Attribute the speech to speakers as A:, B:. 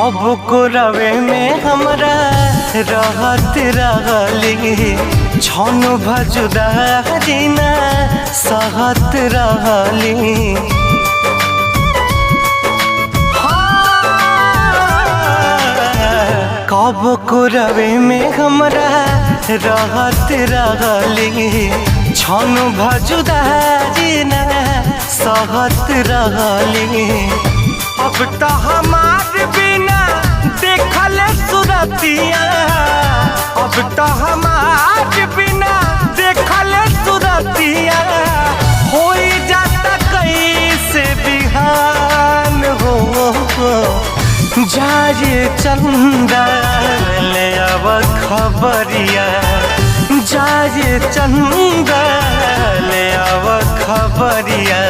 A: अब को रवे में हमरा रहत रहली छन भजुदा जीना सहत रहली। कब को रवे में हमरा रहत रहली छन भजुदा जीना सहत रहली। अब तो हमार बिना देखल सुरतिया, अब तो हमार बिना देखल सुरतिया हो जाता कैसे बिहान हो। जाए चंदा ले अब खबरिया, जाए चंदा ले अब खबरिया।